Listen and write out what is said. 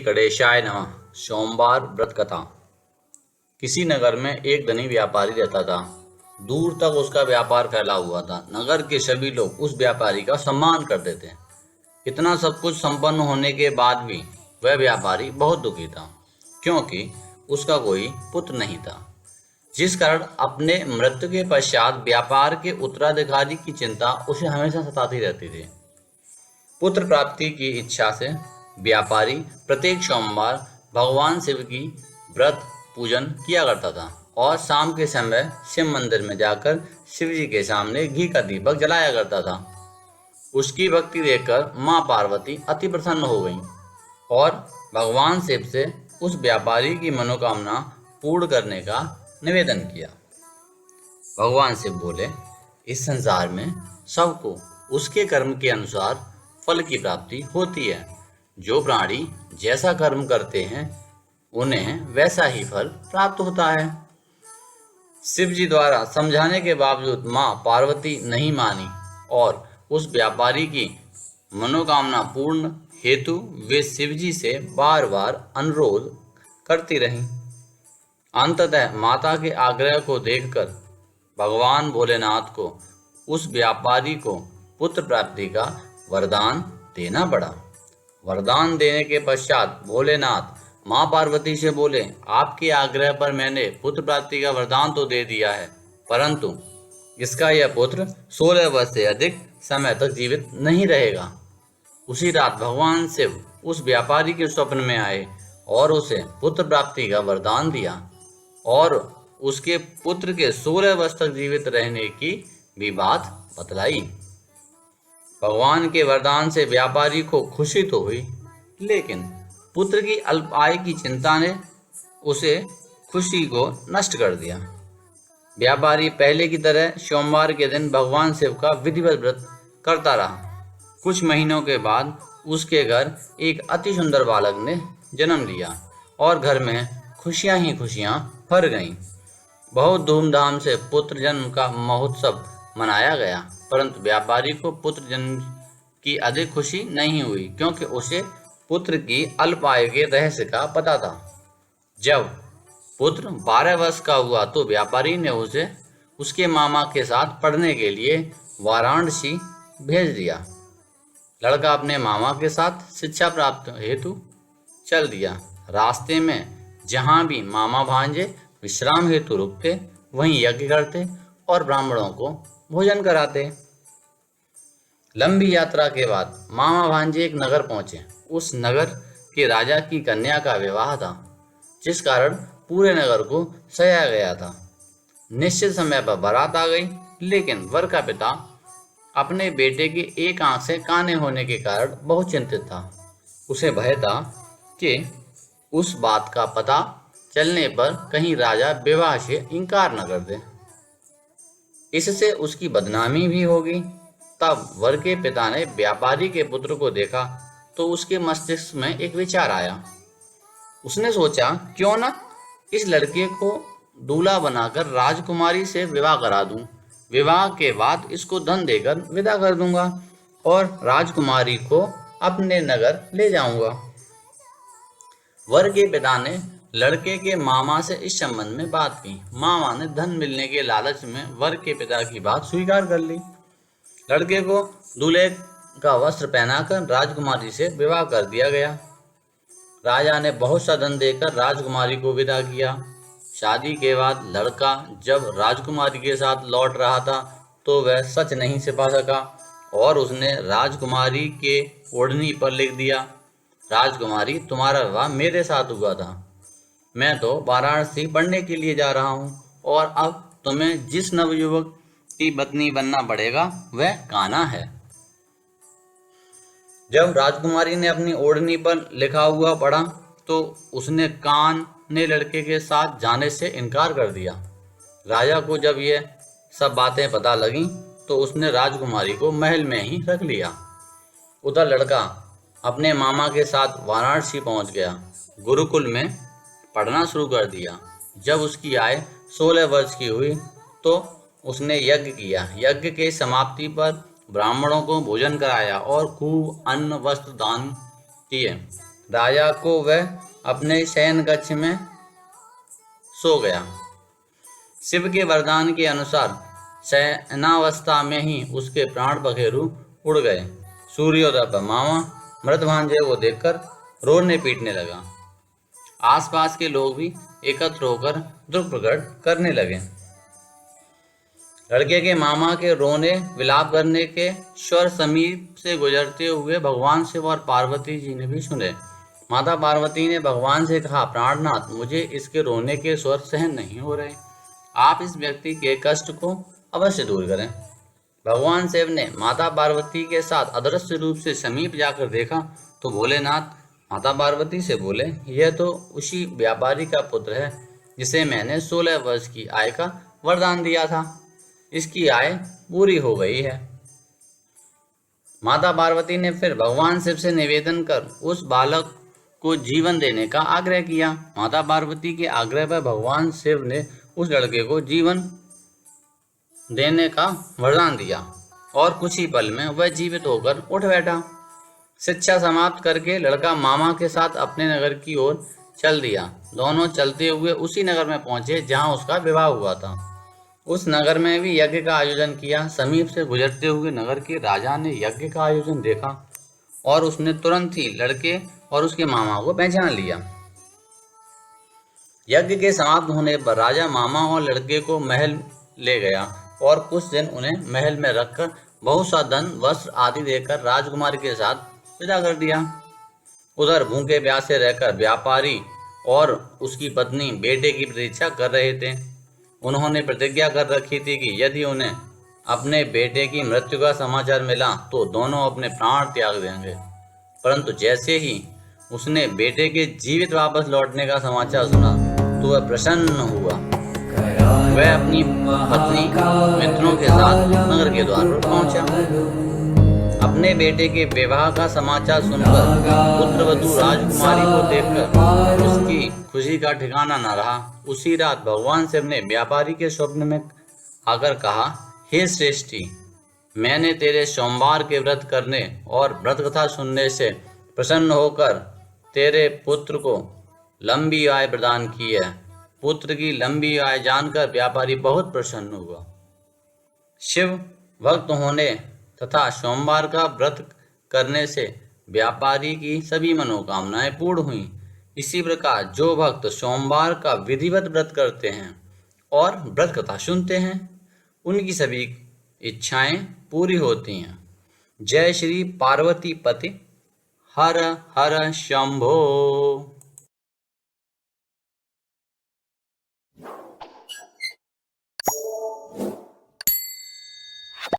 गणेशाय नमः। सोमवार व्रत कथा। किसी नगर में एक धनी व्यापारी रहता था। दूर तक उसका व्यापार फैला हुआ था। नगर के सभी लोग उस व्यापारी का सम्मान करते थे। इतना सब कुछ संपन्न होने के बाद भी वह व्यापारी बहुत दुखी था, क्योंकि उसका कोई पुत्र नहीं था, जिस कारण अपने मृत्यु के पश्चात व्यापार के उत्तराधिकारी की चिंता उसे हमेशा सताती रहती थी। पुत्र प्राप्ति की इच्छा से व्यापारी प्रत्येक सोमवार भगवान शिव की व्रत पूजन किया करता था और शाम के समय शिव मंदिर में जाकर शिव जी के सामने घी का दीपक जलाया करता था। उसकी भक्ति देखकर मां पार्वती अति प्रसन्न हो गईं और भगवान शिव से उस व्यापारी की मनोकामना पूर्ण करने का निवेदन किया। भगवान शिव बोले, इस संसार में सबको उसके कर्म के अनुसार फल की प्राप्ति होती है। जो प्राणी जैसा कर्म करते हैं उन्हें वैसा ही फल प्राप्त होता है। शिव जी द्वारा समझाने के बावजूद मां पार्वती नहीं मानी और उस व्यापारी की मनोकामना पूर्ण हेतु वे शिव जी से बार बार अनुरोध करती रहीं। अंततः माता के आग्रह को देखकर भगवान भोलेनाथ को उस व्यापारी को पुत्र प्राप्ति का वरदान देना पड़ा। वरदान देने के पश्चात भोलेनाथ मां पार्वती से बोले, आपके आग्रह पर मैंने पुत्र प्राप्ति का वरदान तो दे दिया है, परंतु इसका यह पुत्र 16 वर्ष से अधिक समय तक जीवित नहीं रहेगा। उसी रात भगवान शिव उस व्यापारी के स्वप्न में आए और उसे पुत्र प्राप्ति का वरदान दिया और उसके पुत्र के 16 वर्ष तक जीवित रहने की भी बात बतलाई। भगवान के वरदान से व्यापारी को खुशी तो हुई, लेकिन पुत्र की अल्प आयु की चिंता ने उसे खुशी को नष्ट कर दिया। व्यापारी पहले की तरह सोमवार के दिन भगवान शिव का विधिवत व्रत करता रहा। कुछ महीनों के बाद उसके घर एक अति सुंदर बालक ने जन्म लिया और घर में खुशियां ही खुशियां भर गईं। बहुत धूमधाम से पुत्र जन्म का महोत्सव मनाया गया, परंतु व्यापारी को पुत्र जन्म की अधिक खुशी नहीं हुई, क्योंकि उसे पुत्र की अल्प आयु के रहस्य का पता था। जब पुत्र 12 वर्ष का हुआ तो व्यापारी ने उसे उसके मामा के साथ पढ़ने के लिए वाराणसी भेज दिया। लड़का अपने मामा के साथ शिक्षा प्राप्त हेतु चल दिया। रास्ते में जहाँ भी मामा भांजे विश्राम हेतु रुकते, वहीं यज्ञ करते और ब्राह्मणों को भोजन कराते। लंबी यात्रा के बाद मामा भांजे एक नगर पहुंचे। उस नगर के राजा की कन्या का विवाह था, जिस कारण पूरे नगर को सजाया गया था। निश्चित समय पर बारात आ गई, लेकिन वर का पिता अपने बेटे के एक आंख से काने होने के कारण बहुत चिंतित था। उसे भय था कि उस बात का पता चलने पर कहीं राजा विवाह से इनकार न कर दे, इससे उसकी बदनामी भी होगी। तब वर के पिता ने व्यापारी के पुत्र को देखा तो उसके मस्तिष्क में एक विचार आया। उसने सोचा, क्यों ना इस लड़के को दूल्हा बनाकर राजकुमारी से विवाह करा दूं। विवाह के बाद इसको धन देकर विदा कर दूंगा और राजकुमारी को अपने नगर ले जाऊंगा। वर के पिता ने लड़के के मामा से इस संबंध में बात की। मामा ने धन मिलने के लालच में वर के पिता की बात स्वीकार कर ली। लड़के को दूल्हे का वस्त्र पहनाकर राजकुमारी से विवाह कर दिया गया। राजा ने बहुत सा धन देकर राजकुमारी को विदा किया। शादी के बाद लड़का जब राजकुमारी के साथ लौट रहा था तो वह सच नहीं छिपा सका और उसने राजकुमारी के ओढ़नी पर लिख दिया, राजकुमारी, तुम्हारा विवाह मेरे साथ हुआ था। मैं तो वाराणसी पढ़ने के लिए जा रहा हूँ और अब तुम्हें जिस नवयुवक की पत्नी बनना पड़ेगा वह कान्हा है। जब राजकुमारी ने अपनी ओढ़नी पर लिखा हुआ पढ़ा तो उसने कान ने लड़के के साथ जाने से इनकार कर दिया। राजा को जब ये सब बातें पता लगीं तो उसने राजकुमारी को महल में ही रख लिया। उधर लड़का अपने मामा के साथ वाराणसी पहुंच गया। गुरुकुल में पढ़ना शुरू कर दिया। जब उसकी आयु 16 वर्ष की हुई तो उसने यज्ञ किया। यज्ञ के समाप्ति पर ब्राह्मणों को भोजन कराया और खूब अन्न वस्त्र दान किए। राजा को वह अपने शयन कक्ष में सो गया। शिव के वरदान के अनुसार शयनावस्था में ही उसके प्राण बखेरू उड़ गए। सूर्योदय पर मामा मृत भांजे को देखकर रोने पीटने लगा। आसपास के लोग भी एकत्र होकर दुख प्रकट करने लगे। लड़के के मामा के रोने विलाप करने के स्वर समीप से गुजरते हुए भगवान शिव और पार्वती जी ने भी सुने। माता पार्वती ने भगवान से कहा, प्राणनाथ, मुझे इसके रोने के स्वर सहन नहीं हो रहे। आप इस व्यक्ति के कष्ट को अवश्य दूर करें। भगवान शिव ने माता पार्वती के साथ अदृश्य रूप से समीप जाकर देखा तो भोलेनाथ माता पार्वती से बोले, यह तो उसी व्यापारी का पुत्र है जिसे मैंने 16 वर्ष की आय का वरदान दिया था। इसकी आय पूरी हो गई है। माता पार्वती ने फिर भगवान शिव से निवेदन कर उस बालक को जीवन देने का आग्रह किया। माता पार्वती के आग्रह पर भगवान शिव ने उस लड़के को जीवन देने का वरदान दिया और कुछ ही पल में वह जीवित होकर उठ बैठा। शिक्षा समाप्त करके लड़का मामा के साथ अपने नगर की ओर चल दिया। दोनों चलते हुए उसी नगर में पहुंचे जहां उसका विवाह हुआ था। उस नगर में भी यज्ञ का आयोजन किया। समीप से गुजरते हुए नगर के राजा ने यज्ञ का आयोजन देखा और उसने तुरंत ही लड़के और उसके मामा को पहचान लिया। यज्ञ के समाप्त होने पर राजा मामा और लड़के को महल ले गया और कुछ दिन उन्हें महल में रखकर बहुत सा धन, वस्त्र आदि देकर राजकुमारी के साथ विदा कर दिया। उधर भूखे प्यासे रहकर व्यापारी और उसकी पत्नी बेटे की प्रतीक्षा कर रहे थे। उन्होंने प्रतिज्ञा कर रखी थी कि यदि उन्हें अपने बेटे की मृत्यु का समाचार मिला तो दोनों अपने प्राण त्याग देंगे। परंतु जैसे ही उसने बेटे के जीवित वापस लौटने का समाचार सुना तो वह प्रसन्न हुआ। वह अपनी पत्नी मित्रों के साथ नगर के द्वार पर पहुंचा। अपने बेटे के विवाह का समाचार सुनकर पुत्रवधू राजकुमारी को देखकर उसकी खुशी का ठिकाना न रहा। उसी रात भगवान शिव ने व्यापारी के स्वप्न में आकर कहा, हे श्रेष्ठी, मैंने तेरे सोमवार के व्रत करने और व्रत कथा सुनने से प्रसन्न होकर तेरे पुत्र को लंबी आय प्रदान की है। पुत्र की लंबी आय जानकर व्यापारी बहुत प्रसन्न हुआ। शिव भक्त होने तथा सोमवार का व्रत करने से व्यापारी की सभी मनोकामनाएं पूर्ण हुई। इसी प्रकार जो भक्त सोमवार का विधिवत व्रत करते हैं और व्रत कथा सुनते हैं उनकी सभी इच्छाएं पूरी होती हैं। जय श्री पार्वती पति हर हर शंभो।